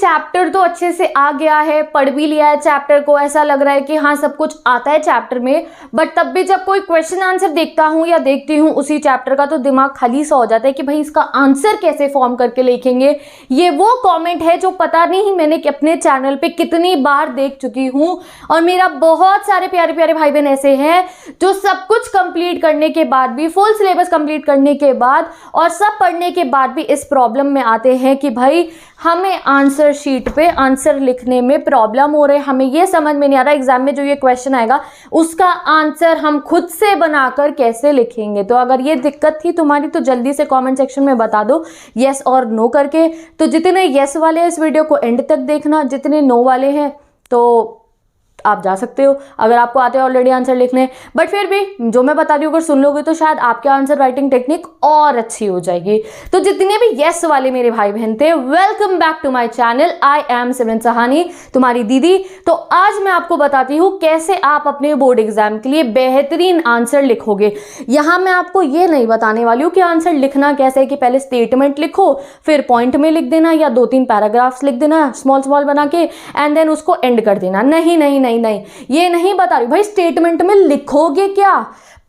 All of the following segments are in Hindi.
चैप्टर तो अच्छे से आ गया है, पढ़ भी लिया है चैप्टर को, ऐसा लग रहा है कि हाँ सब कुछ आता है चैप्टर में, बट तब भी जब कोई क्वेश्चन आंसर देखता हूँ या देखती हूँ उसी चैप्टर का, तो दिमाग खाली सा हो जाता है कि भाई इसका आंसर कैसे फॉर्म करके लिखेंगे। ये वो कमेंट है जो पता नहीं मैंने अपने चैनल पे कितनी बार देख चुकी हूँ, और मेरा बहुत सारे प्यारे प्यारे भाई बहन ऐसे हैं जो सब कुछ कंप्लीट करने के बाद भी, फुल सिलेबस कंप्लीट करने के बाद और सब पढ़ने के बाद भी इस प्रॉब्लम में आते हैं कि भाई हमें आंसर शीट पे आंसर लिखने में प्रॉब्लम हो रहे, हमें ये समझ में नहीं आ रहा एग्जाम में जो ये क्वेश्चन आएगा उसका आंसर हम खुद से बनाकर कैसे लिखेंगे। तो अगर ये दिक्कत थी तुम्हारी तो जल्दी से कमेंट सेक्शन में बता दो यस और नो करके। तो जितने यस वाले हैं इस वीडियो को एंड तक देखना, जितने नो वाले हैं तो आप जा सकते हो अगर आपको आते हैं ऑलरेडी आंसर लिखने, बट फिर भी जो मैं बता रही हूँ अगर सुन लोगे तो शायद आपके आंसर राइटिंग टेक्निक और अच्छी हो जाएगी। तो जितने भी यस वाले मेरे भाई बहन थे, welcome back to my channel, I am Simran Sahni, तुम्हारी दीदी। तो आज मैं आपको बताती हूँ कैसे आप अपने बोर्ड एग्जाम के लिए बेहतरीन आंसर लिखोगे। यहाँ मैं आपको ये नहीं बताने वाली हूँ कि आंसर लिखना कैसे है कि पहले स्टेटमेंट लिखो फिर पॉइंट में लिख देना या 2-3 पैराग्राफ्स लिख देना स्मॉल स्मॉल बना के एंड देन उसको एंड कर देना। नहीं नहीं नहीं नहीं, ये नहीं बता रही भाई। स्टेटमेंट में लिखोगे क्या,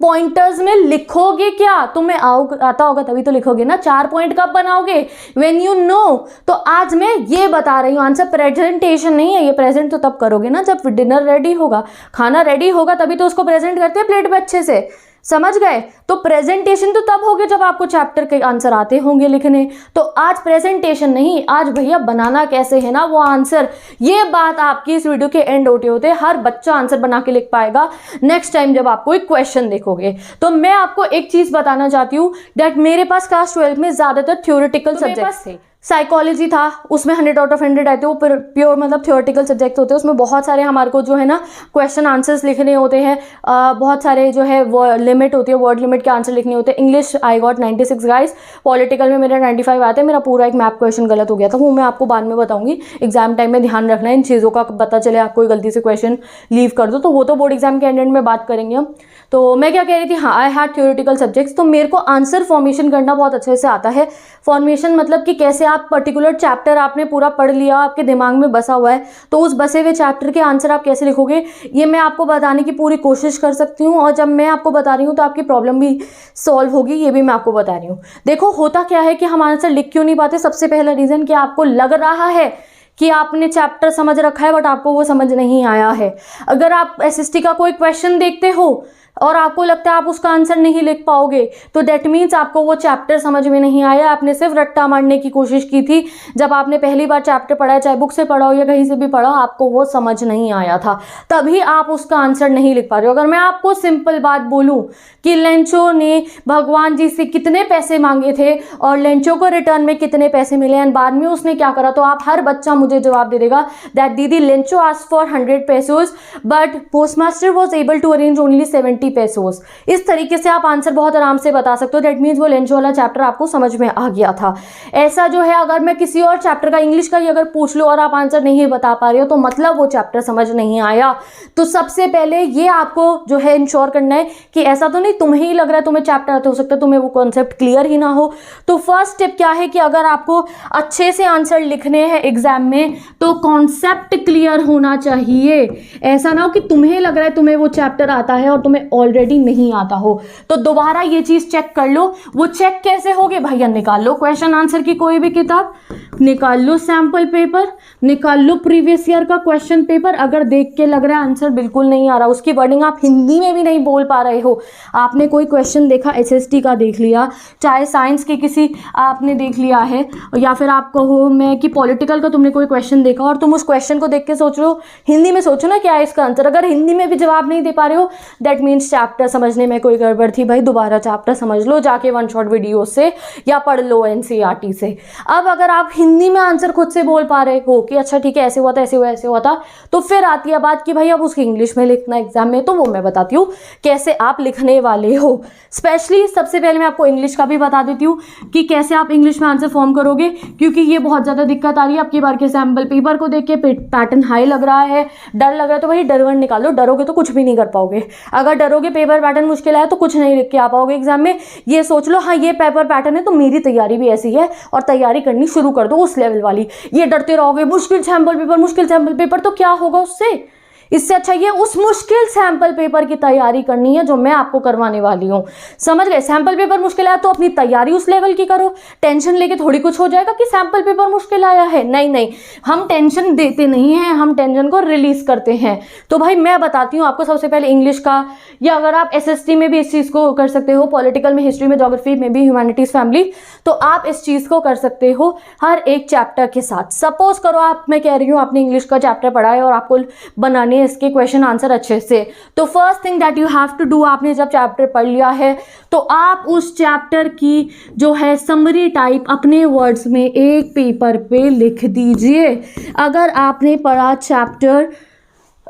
पॉइंटर्स में लिखोगे क्या, तुम्हें आता होगा तभी तो लिखोगे ना। 4 पॉइंट कब बनाओगे, व्हेन यू नो। तो आज मैं ये बता रही हूँ आंसर, प्रेजेंटेशन नहीं है। ये प्रेजेंट तो तब करोगे ना जब डिनर रेडी होगा, खाना रेडी होगा, तभी तो उसको प्रेजेंट करते हैं प्लेट पे अच्छे से, समझ गए। तो प्रेजेंटेशन तो तब होगे जब आपको चैप्टर के आंसर आते होंगे लिखने। तो आज प्रेजेंटेशन नहीं, आज भैया बनाना कैसे है ना वो आंसर। ये बात आपकी इस वीडियो के एंड होते होते हर बच्चा आंसर बना के लिख पाएगा नेक्स्ट टाइम जब आप कोई क्वेश्चन देखोगे। तो मैं आपको एक चीज बताना चाहती हूँ दैट मेरे पास क्लास 12 में ज्यादातर थ्योरेटिकल सब्जेक्ट्स थे। साइकोलॉजी था, उसमें 100 आउट ऑफ 100 आए थे। वो प्योर मतलब थ्योरेटिकल सब्जेक्ट होते हैं, उसमें बहुत सारे हमारे को जो है ना क्वेश्चन आंसर्स लिखने होते हैं, बहुत सारे जो है वो लिमिट होती है, वर्ड लिमिट के आंसर लिखने होते हैं। English I got 96 guys, political में मेरा 95 आते हैं। मेरा पूरा एक मैप क्वेश्चन गलत हो गया था, वो मैं आपको बाद में बताऊंगी। एग्जाम टाइम में ध्यान रखना है इन चीज़ों का, पता चले आप कोई गलती से क्वेश्चन लीव कर दो तो वो तो बोर्ड एग्जाम के एंड में बात करेंगे हम। तो मैं क्या कह रही थी, हाँ आई हैड थ्योरेटिकल सब्जेक्ट्स। तो मेरे को आंसर फॉर्मेशन करना बहुत अच्छे से आता है। फॉर्मेशन मतलब कि कैसे आप पर्टिकुलर चैप्टर आपने पूरा पढ़ लिया, आपके दिमाग में बसा हुआ है, तो उस बसे हुए चैप्टर के आंसर आप कैसे लिखोगे ये मैं आपको बताने की पूरी कोशिश कर सकती हूँ। और जब मैं आपको बता रही हूँ तो आपकी प्रॉब्लम भी सॉल्व होगी, ये भी मैं आपको बता रही हूँ। देखो होता क्या है कि हम आंसर लिख क्यों नहीं पाते। सबसे पहला रीज़न कि आपको लग रहा है कि आपने चैप्टर समझ रखा है बट आपको वो समझ नहीं आया है। अगर आप एसएसटी का कोई क्वेश्चन देखते हो और आपको लगता है आप उसका आंसर नहीं लिख पाओगे तो डेट मीन्स आपको वो चैप्टर समझ में नहीं आया, आपने सिर्फ रट्टा मारने की कोशिश की थी। जब आपने पहली बार चैप्टर पढ़ा है, चाहे बुक से पढ़ा हो या कहीं से भी पढ़ा हो, आपको वो समझ नहीं आया था, तभी आप उसका आंसर नहीं लिख पा रहे हो। अगर मैं आपको सिंपल बात बोलूं कि लेंचो ने भगवान जी से कितने पैसे मांगे थे और लेंचो को रिटर्न में कितने पैसे मिले एंड बाद में उसने क्या करा, तो आप हर बच्चा मुझे जवाब दे देगा दैट दीदी Lencho asked for 100 pesos but postmaster was able to arrange only 70 pesos। इस तरीके से आप आंसर बहुत आराम से बता सकते हो। दैट मीन्स वो लेंचो वाला चैप्टर आपको समझ में आ गया था। ऐसा जो है अगर मैं किसी और चैप्टर का इंग्लिश का ही अगर पूछ लूँ और आप आंसर नहीं बता पा रहे हो तो मतलब वो चैप्टर समझ नहीं आया। तो सबसे पहले ये आपको जो है इंश्योर करना है कि ऐसा तो नहीं तुम्हें ही लग रहा है तुम्हें चैप्टर आते, हो सकता है तुम्हें वो कॉन्सेप्ट क्लियर ही ना हो। तो फर्स्ट स्टेप क्या है कि अगर आपको अच्छे से आंसर लिखने हैं एग्जाम में तो कॉन्सेप्ट क्लियर होना चाहिए। ऐसा ना हो कि तुम्हें लग रहा है तुम्हें वो चैप्टर आता है और तुम्हें ऑलरेडी नहीं आता हो। तो दोबारा ये चीज चेक कर लो। वो चेक कैसे होगे भैया, निकाल लो क्वेश्चन आंसर की कोई भी किताब, निकाल लो सैंपल पेपर, निकाल लो प्रीवियस ईयर का क्वेश्चन पेपर। अगर देख के लग रहा है आंसर बिल्कुल नहीं आ रहा, उसकी वर्डिंग आप हिंदी में भी नहीं बोल पा रहे हो, आपने कोई क्वेश्चन देखा एसएसटी का देख लिया, चाहे साइंस के किसी आपने देख लिया है, या फिर आप कहो मैं कि पॉलिटिकल का तुमने कोई क्वेश्चन देखा और तुम उस क्वेश्चन को देख के सोच रहे हो हिंदी में, सोचो ना क्या है इसका आंसर। अगर हिंदी में भी जवाब नहीं दे पा रहे हो दैट मीन्स चैप्टर समझने में कोई गड़बड़ थी। भाई दोबारा चैप्टर समझ लो जाके वन शॉट वीडियो से या पढ़ लो एनसीईआरटी से। अब अगर आप हिंदी में आंसर खुद से बोल पा रहे हो कि अच्छा ठीक है ऐसे हुआ था ऐसे हुआ ऐसे हुआ था, तो फिर आती है बात कि भाई अब उसकी इंग्लिश में लिखना एग्जाम में, तो वो मैं बताती हूँ कैसे आप लिखने वाले हो। स्पेशली सबसे पहले मैं आपको इंग्लिश का भी बता देती हूँ कि कैसे आप इंग्लिश में आंसर फॉर्म करोगे, क्योंकि ये बहुत ज़्यादा दिक्कत आ रही है। आपकी बार के सैम्पल पेपर को देख के पैटर्न हाई लग रहा है, डर लग रहा है, तो भाई डर वन निकालो। डरोगे तो कुछ भी नहीं कर पाओगे। अगर पढ़ोगे, पेपर पैटर्न मुश्किल आया तो कुछ नहीं लिख के आ पाओगे एग्जाम में। ये सोच लो हाँ ये पेपर पैटर्न है तो मेरी तैयारी भी ऐसी है, और तैयारी करनी शुरू कर दो उस लेवल वाली। ये डरते रहोगे मुश्किल सैम्पल पेपर, तो क्या होगा उससे? इससे अच्छा ये उस मुश्किल सैंपल पेपर की तैयारी करनी है जो मैं आपको करवाने वाली हूँ। समझ गए? सैंपल पेपर मुश्किल आया तो अपनी तैयारी उस लेवल की करो। टेंशन लेके थोड़ी कुछ हो जाएगा कि सैंपल पेपर मुश्किल आया है। नहीं नहीं, हम टेंशन देते नहीं हैं, हम टेंशन को रिलीज करते हैं। तो भाई मैं बताती हूँ आपको सबसे पहले इंग्लिश का, या अगर आप SST में भी इस चीज़ को कर सकते हो, पॉलिटिकल में, हिस्ट्री में, ज्योग्राफी में भी, ह्यूमैनिटीज फैमिली, तो आप इस चीज़ को कर सकते हो हर एक चैप्टर के साथ। सपोज करो आप, मैं कह रही हूँ आपने इंग्लिश का चैप्टर पढ़ा है और आपको बनाने इसके क्वेश्चन आंसर अच्छे से, तो first thing that you have to do, आपने जब चैप्टर पढ़ लिया है तो आप उस चैप्टर की जो है समरी टाइप अपने वर्ड्स में एक पेपर पे लिख दीजिए। अगर आपने पढ़ा chapter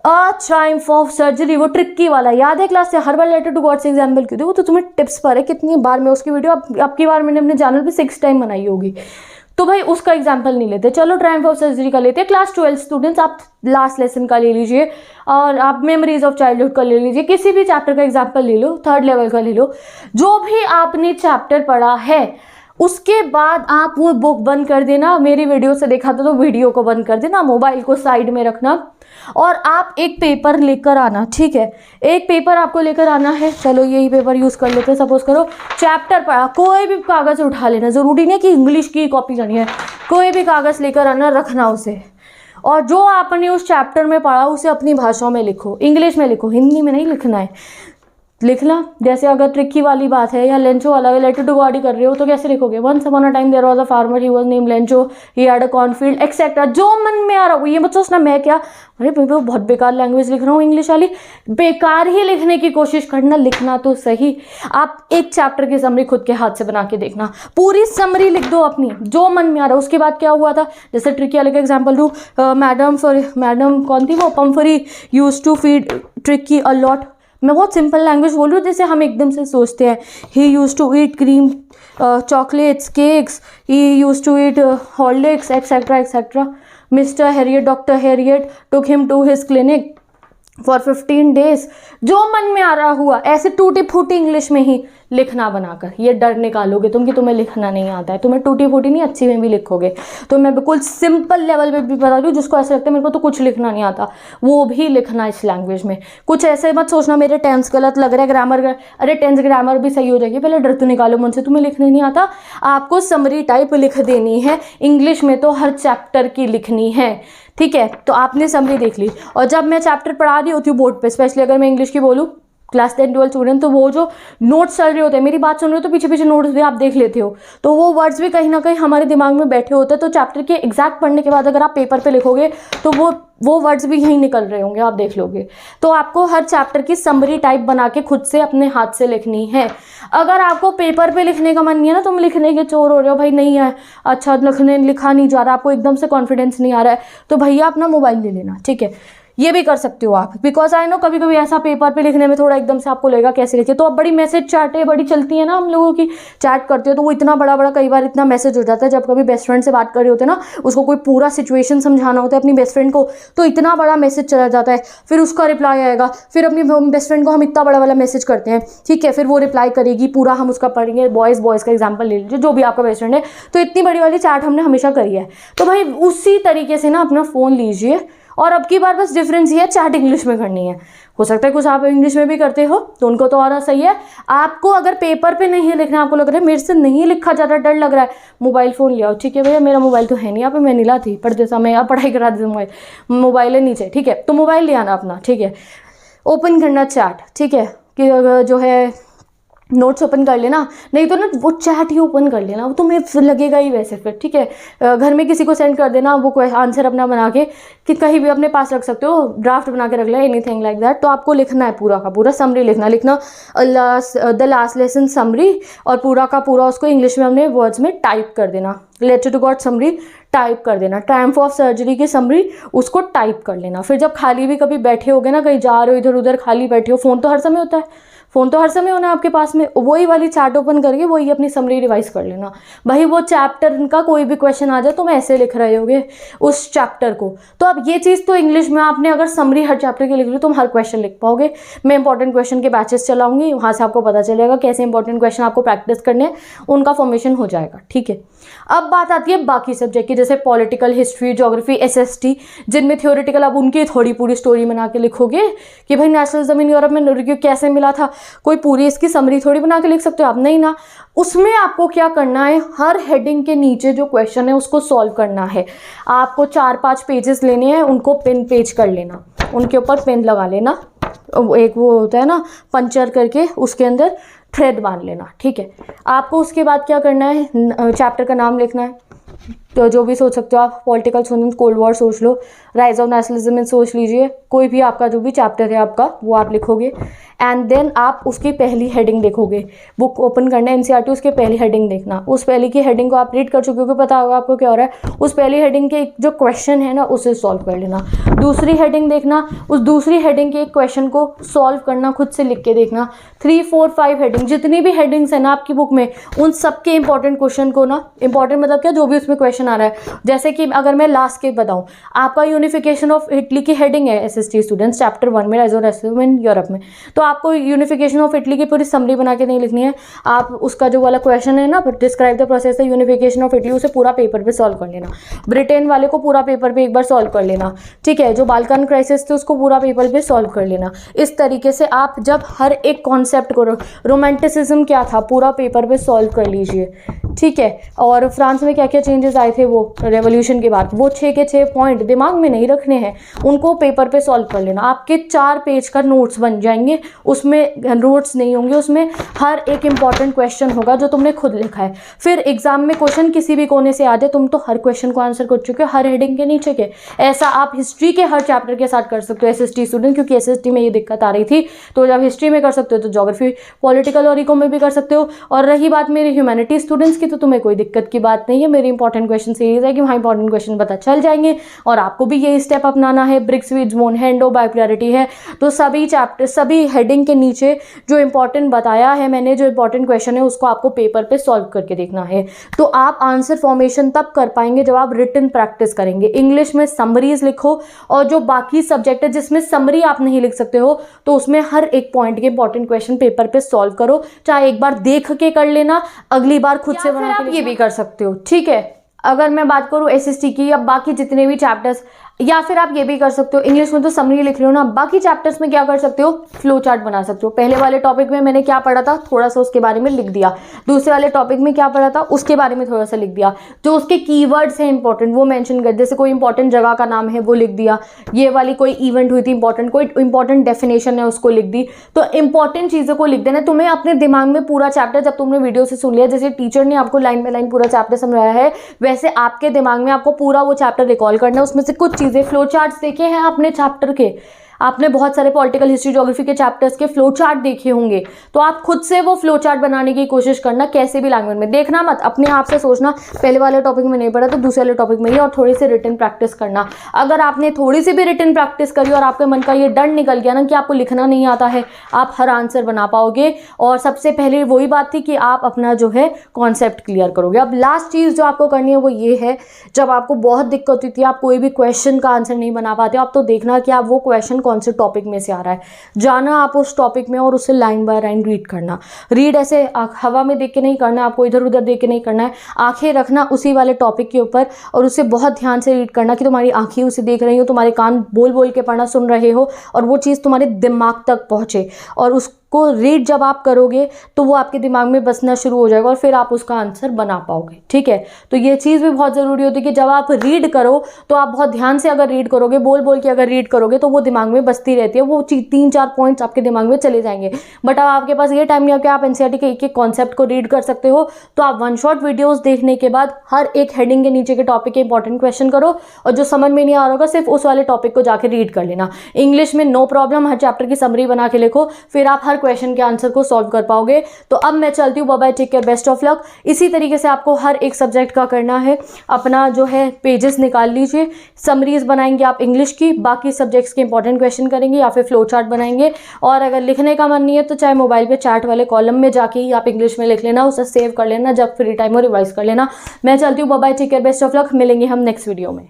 a Triumph of surgery, वो ट्रिकी वाला याद है क्लास से, हर बार लेटर टू गॉड से एग्जाम्पल क्यों दे, वो तो तुम्हें टिप्स पर है। कितनी बार मैं उसकी वीडियो आपकी बार मैंने अपने चैनल पे 6 टाइम बनाई होगी, तो भाई उसका एग्जाम्पल नहीं लेते। चलो ट्रायम्फ ऑफ सर्जरी का लेते हैं। क्लास 12 स्टूडेंट्स आप लास्ट लेसन का ले लीजिए, और आप मेमोरीज ऑफ चाइल्डहुड का ले लीजिए, किसी भी चैप्टर का एग्जाम्पल ले लो, 3rd लेवल का ले लो। जो भी आपने चैप्टर पढ़ा है उसके बाद आप वो बुक बंद कर देना। मेरी वीडियो से देखा तो वीडियो को बंद कर देना, मोबाइल को साइड में रखना, और आप एक पेपर लेकर आना। ठीक है, एक पेपर आपको लेकर आना है। चलो यही पेपर यूज़ कर लेते हैं। सपोज करो चैप्टर पढ़ा, कोई भी कागज़ उठा लेना, ज़रूरी नहीं कि इंग्लिश की कॉपी करनी है, कोई भी कागज़ लेकर आना, रखना उसे, और जो आपने उस चैप्टर में पढ़ा उसे अपनी भाषाओं में लिखो। इंग्लिश में लिखो, हिंदी में नहीं लिखना है। लिखना जैसे अगर ट्रिकी वाली बात है या लेंचो वाला, लेटर टू गॉड ही कर रहे हो तो कैसे लिखोगे? Once upon a time there was a farmer, he was named Lencho, he had a cornfield etcetera. जो मन में आ रहा हो, ये मत सोचना मैं क्या, अरे बहुत बेकार लैंग्वेज लिख रहा हूँ इंग्लिश वाली। बेकार ही लिखने की कोशिश करना, लिखना तो सही। आप एक चैप्टर की समरी खुद के हाथ से बना के देखना, पूरी समरी लिख दो अपनी, जो मन में आ रहा है। उसके बाद क्या हुआ था, जैसे ट्रिकी वाले का एग्जाम्पल दूँ, मैडम कौन थी वो, Pumphrey used to feed Tricki a lot. मैं बहुत सिंपल लैंग्वेज बोल रही हूँ जैसे हम एकदम से सोचते हैं। He use to eat cream, chocolates, cakes, he use to eat Horlicks, etcetera etcetera. Mr Herriot, doctor Herriot took him to his clinic for 15 days. जो मन में आ रहा हुआ ऐसे टूटी फूटी इंग्लिश में ही लिखना बनाकर। ये डर निकालोगे तुम कि तुम्हें लिखना नहीं आता है, तुम्हें टूटी फूटी नहीं अच्छी में भी लिखोगे। तो मैं बिल्कुल सिंपल लेवल पे भी बता रही हूँ, जिसको ऐसा लगता है मेरे को तो कुछ लिखना नहीं आता, वो भी लिखना इस लैंग्वेज में। कुछ ऐसे मत सोचना मेरे टेंस गलत लग रहा है, ग्रामर, अरे टेंस ग्रामर भी सही हो जाएगी, पहले डर तो निकालो मन से, तुम्हें लिखने नहीं आता। आपको समरी टाइप लिख देनी है, इंग्लिश में तो हर चैप्टर की लिखनी है। ठीक है, तो आपने समरी देख ली, और जब मैं चैप्टर पढ़ा रही होती हूँ बोर्ड पे, स्पेशली अगर मैं इंग्लिश की बोलूँ, क्लास 10-12 स्टूडेंट, तो वो जो नोट्स चल रहे होते हैं, मेरी बात सुन रहे हो तो पीछे पीछे नोट्स भी आप देख लेते हो, तो वो वर्ड्स भी कहीं ना कहीं हमारे दिमाग में बैठे होते हैं। तो चैप्टर के एग्जैक्ट पढ़ने के बाद अगर आप पेपर पे लिखोगे तो वो वर्ड्स भी यहीं निकल रहे होंगे, आप देख लोगे। तो आपको हर चैप्टर की समरी टाइप बना के खुद से अपने हाथ से लिखनी है। अगर आपको पेपर पे लिखने का मन नहीं है ना, तुम लिखने के चोर हो रहे हो, भाई नहीं है अच्छा लिखा नहीं जा रहा, आपको एकदम से कॉन्फिडेंस नहीं आ रहा है, तो भैया अपना मोबाइल ले लेना। ठीक है, ये भी कर सकते हो आप, बिकॉज आई नो कभी कभी ऐसा पेपर पे लिखने में थोड़ा एकदम से आपको लगेगा कैसे लिखे। तो अब बड़ी मैसेज चैटें बड़ी चलती है ना, हम लोगों की चैट करते हो तो वो इतना बड़ा कई बार इतना मैसेज हो जाता है। जब कभी बेस्ट फ्रेंड से बात कर रहे होते हैं ना, उसको कोई पूरा सिचुएशन समझाना होता है अपनी बेस्ट फ्रेंड को, तो इतना बड़ा मैसेज चला जाता है, फिर उसका रिप्लाई आएगा, फिर अपनी बेस्ट फ्रेंड को हम इतना बड़ा वाला मैसेज करते हैं। ठीक है, फिर वो रिप्लाई करेगी, पूरा हम उसका पढ़ेंगे। बॉयज़ का एग्जाम्पल ले लीजिए, जो भी आपका बेस्ट फ्रेंड है, तो इतनी बड़ी वाली चैट हमने हमेशा करी है। तो भाई उसी तरीके से ना अपना फ़ोन लीजिए, और अब की बार बस डिफरेंस ये है चैट इंग्लिश में करनी है। हो सकता है कुछ आप इंग्लिश में भी करते हो तो उनको तो और सही है। आपको अगर पेपर पे नहीं लिखना, आपको लग रहा है मेरे से नहीं लिखा ज़्यादा डर लग रहा है, मोबाइल फ़ोन ले आओ। ठीक है भैया, मेरा मोबाइल तो है नहीं, यहाँ पे मैं नहीं लाती, पढ़ते समय आप पढ़ाई करा देते, मोबाइल है नीचे। ठीक है, तो मोबाइल ले आना अपना। ठीक है, ओपन करना चैट। ठीक है, कि जो है नोट्स ओपन कर लेना, नहीं तो ना वो चैट ही ओपन कर लेना, वो तुम्हें लगेगा ही वैसे फिर। ठीक है, घर में किसी को सेंड कर देना, वो कोई आंसर अपना बना के कि कहीं भी अपने पास रख सकते हो, ड्राफ्ट बना के रख ले, एनीथिंग लाइक दैट। तो आपको लिखना है पूरा का पूरा समरी लिखना द लास्ट लेसन समरी, और पूरा का पूरा उसको इंग्लिश में हमने वर्ड्स में टाइप कर देना। Letter to God summary type कर देना, ट्रायम्फ ऑफ सर्जरी की समरी उसको टाइप कर लेना। फिर जब खाली भी कभी बैठे होगे ना, कहीं जा रहे हो इधर उधर खाली बैठे हो, फ़ोन तो हर समय होता है, फ़ोन तो हर समय होना आपके पास में, वही वाली चैट ओपन करके वही अपनी समरी रिवाइज कर लेना। भाई वो चैप्टर का कोई भी क्वेश्चन आ जाए तो मैं ऐसे लिख रहे होगे उस चैप्टर को। तो अब ये चीज़ तो इंग्लिश में आपने अगर समरी हर चैप्टर की लिख ली तुम हर क्वेश्चन लिख पाओगे। मैं इंपॉर्टेंट क्वेश्चन के बैचेस चलाऊंगी, वहाँ से आपको पता चलेगा कैसे इंपॉर्टेंट क्वेश्चन आपको प्रैक्टिस करने हैं, उनका फॉर्मेशन हो जाएगा। ठीक है, अब बात आती है बाकी सब्जेक्ट की, जैसे पॉलिटिकल, हिस्ट्री, ज्योग्राफी, एसएसटी, जिनमें थ्योरेटिकल अब उनकी थोड़ी पूरी स्टोरी बना के लिखोगे कि भाई नेशनलिज्म इन यूरोप में तुर्की कैसे मिला था, कोई पूरी इसकी समरी थोड़ी बना के लिख सकते हो आप, नहीं ना। उसमें आपको क्या करना है, हर हेडिंग के नीचे जो क्वेश्चन है उसको सॉल्व करना है। आपको 4-5 पेजेस लेने हैं, उनको पेन पेज कर लेना, उनके ऊपर पेन लगा लेना, एक वो होता है ना पंचर करके, उसके अंदर थ्रेड बांध लेना। ठीक है, आपको उसके बाद क्या करना है, चैप्टर का नाम लिखना है। तो जो भी सोच सकते हो आप, पॉलिटिकल सोच, कोल्ड वॉर सोच लो, राइज ऑफ नेशनलिज्म सोच लीजिए, कोई भी आपका जो भी चैप्टर है आपका वो आप लिखोगे। एंड देन आप उसकी पहली हेडिंग देखोगे, बुक ओपन करना है एनसीईआरटी, उसके पहली हेडिंग देखना, उस पहली की हेडिंग को आप रीड कर चुके हो, पता होगा आपको क्या हो रहा है, उस पहली हेडिंग के जो क्वेश्चन है ना उसे सॉल्व कर लेना। दूसरी हेडिंग देखना, उस दूसरी हेडिंग के एक क्वेश्चन को सॉल्व करना, खुद से लिख के देखना। 3, 4, 5 हेडिंग, जितनी भी हेडिंग्स है ना आपकी बुक में, उन सबके इंपॉर्टेंट क्वेश्चन को ना, इंपॉर्टेंट मतलब क्या, जो भी उसमें क्वेश्चन आ रहा है, जैसे कि अगर मैं लास्ट के बताऊं, आपका यूनिफिकेशन ऑफ इटली की हेडिंग है एसएसटी स्टूडेंट्स चैप्टर 1 में, rise of nationalism in Europe में, तो आपको यूनिफिकेशन ऑफ इटली की पूरी समरी बना के नहीं लिखनी है, आप उसका जो वाला क्वेश्चन है ना, describe the process of unification of Italy, उसे पूरा पेपर पे सॉल्व कर लेना। ब्रिटेन वाले को पूरा पेपर पे एक बार सॉल्व कर लेना। ठीक है, जो बाल्कन क्राइसिस थे उसको पूरा पेपर पे सॉल्व कर लेना। इस तरीके से आप जब हर एक कॉन्सेप्ट को, रोमांटिसिज्म क्या था पूरा पेपर पे सॉल्व कर लीजिए। ठीक है, और फ्रांस में क्या क्या चेंजेस आए थे वो रेवोल्यूशन के बाद, वो 6 के 6 पॉइंट दिमाग में नहीं रखने हैं, उनको पेपर पे सॉल्व कर लेना। आपके 4 पेज का नोट्स बन जाएंगे, उसमें नोट्स नहीं होंगे, उसमें हर एक इंपॉर्टेंट क्वेश्चन होगा जो तुमने खुद लिखा है। फिर एग्जाम में क्वेश्चन किसी भी कोने से आ जाए, तुम तो हर क्वेश्चन को आंसर कर चुके हो हर हेडिंग के नीचे के। ऐसा आप हिस्ट्री के हर चैप्टर के साथ कर सकते हो एसएसटी स्टूडेंट, क्योंकि एसएसटी में ये दिक्कत आ रही थी, तो जब हिस्ट्री में कर सकते हो तो ज्योग्राफी, पॉलिटिकल और इको में भी कर सकते हो। और रही बात मेरे ह्यूमैनिटी स्टूडेंट्स की, तो तुम्हें कोई दिक्कत की बात नहीं है, मेरी इंपॉर्टेंट क्वेश्चन सीरीज है कि वहाँ इंपॉर्टेंट क्वेश्चन पता चल जाएंगे, और आपको भी यही स्टेप अपनाना है। ब्रिक्स विद मोन हैंडो बाय प्रायोरिटी है, तो सभी चैप्टर, सभी हेडिंग के नीचे जो इंपॉर्टेंट बताया है मैंने, जो इंपॉर्टेंट क्वेश्चन है उसको आपको पेपर पे सॉल्व करके देखना है। तो आप आंसर फॉर्मेशन तब कर पाएंगे जब आप रिटन प्रैक्टिस करेंगे। इंग्लिश में समरीज लिखो, और जो बाकी सब्जेक्ट है जिसमें समरी आप नहीं लिख सकते हो, तो उसमें हर एक पॉइंट के इंपॉर्टेंट क्वेश्चन पेपर पे सॉल्व करो। चाहे एक बार देख के कर लेना, अगली बार खुद से बना के ये भी कर सकते हो। ठीक है, अगर मैं बात करूँ एसएसटी की या बाकी जितने भी चैप्टर्स, या फिर आप ये भी कर सकते हो, इंग्लिश में तो समरी लिख रहे हो ना, बाकी चैप्टर्स में क्या कर सकते हो, फ्लो चार्ट बना सकते हो। पहले वाले टॉपिक में मैंने क्या पढ़ा था, थोड़ा सा उसके बारे में लिख दिया। दूसरे वाले टॉपिक में क्या पढ़ा था, उसके बारे में थोड़ा सा लिख दिया। जो उसके कीवर्ड्स हैं इंपॉर्टेंट वो मेंशन कर, जैसे कोई इंपॉर्टेंट जगह का नाम है वो लिख दिया, ये वाली कोई इवेंट हुई थी इंपॉर्टेंट, कोई इंपॉर्टेंट डेफिनेशन है उसको लिख दी। तो इंपॉर्टेंट चीज़ों को लिख देना। तुम्हें अपने दिमाग में पूरा चैप्टर, जब तुमने वीडियो से सुन लिया, जैसे टीचर ने आपको लाइन बाय लाइन पूरा चैप्टर समझाया है, वैसे आपके दिमाग में आपको पूरा वो चैप्टर रिकॉल करना है। उसमें से कुछ चीज़ें फ्लो चार्ट्स देखे हैं आपने चैप्टर के, आपने बहुत सारे पॉलिटिकल, हिस्ट्री, ज्योग्राफी के चैप्टर्स के फ्लो चार्ट देखे होंगे, तो आप खुद से वो फ्लो चार्ट बनाने की कोशिश करना, कैसे भी लैंग्वेज में। देखना मत, अपने आप से सोचना पहले वाले टॉपिक में नहीं पढ़ा तो दूसरे वाले टॉपिक में ही, और थोड़ी सी रिटन प्रैक्टिस करना। अगर आपने थोड़ी सी भी रिटन प्रैक्टिस करी और आपके मन का ये डर निकल गया ना कि आपको लिखना नहीं आता है, आप हर आंसर बना पाओगे। और सबसे पहले वही बात थी कि आप अपना जो है कॉन्सेप्ट क्लियर करोगे। अब लास्ट चीज़ जो आपको करनी है वो ये है, जब आपको बहुत दिक्कत होती थी, आप कोई भी क्वेश्चन का आंसर नहीं बना पाते, आप तो देखना कि आप वो क्वेश्चन कौन से टॉपिक में से आ रहा है, जाना आप उस टॉपिक में और उसे लाइन बाय लाइन रीड करना। रीड ऐसे हवा में देख के नहीं करना, आपको इधर उधर देख के नहीं करना है, आंखें रखना उसी वाले टॉपिक के ऊपर और उसे बहुत ध्यान से रीड करना कि तुम्हारी आंखें उसे देख रही हो, तुम्हारे कान बोल बोल के पढ़ना सुन रहे हो, और वो चीज़ तुम्हारे दिमाग तक पहुँचे। और उसको रीड जब आप करोगे तो वो आपके दिमाग में बसना शुरू हो जाएगा और फिर आप उसका आंसर बना पाओगे। ठीक है, तो ये चीज़ भी बहुत ज़रूरी होती है कि जब आप रीड करो तो आप बहुत ध्यान से अगर रीड करोगे, बोल बोल के अगर रीड करोगे तो वो दिमाग में बसती रहती है, वो 3-4 पॉइंट्स आपके दिमाग में चले जाएंगे। बट अब आपके पास ये टाइम नहीं है कि आप एनसीईआरटी के एक एक कॉन्सेप्ट को रीड कर सकते हो, तो आप वन शॉट वीडियोज़ देखने के बाद हर एक हेडिंग के नीचे के टॉपिक के इंपॉर्टेंट क्वेश्चन करो, और जो समझ में नहीं आ रहा होगा सिर्फ उस वाले टॉपिक को जाकर रीड कर लेना। इंग्लिश में नो प्रॉब्लम, हर चैप्टर की समरी बना के लिखो, फिर आप हर हर क्वेश्चन के आंसर को सॉल्व कर पाओगे। तो अब मैं चलती हूँ, bye bye, take care, best of luck. इसी तरीके से आपको हर एक सब्जेक्ट का करना है। अपना जो है पेजेस निकाल लीजिए, समरीज बनाएंगे आप इंग्लिश की, बाकी सब्जेक्ट्स के इंपॉर्टेंट क्वेश्चन करेंगे या फिर फ्लो चार्ट बनाएंगे। और अगर लिखने का मन नहीं है तो चाहे मोबाइल पे चैट वाले कॉलम में जाके ही आप इंग्लिश में लिख लेना, उसे सेव कर लेना, जब फ्री टाइम हो रिवाइज कर लेना। मैं चलती हूँ, bye bye, take care, best of luck. मिलेंगे हम नेक्स्ट वीडियो में।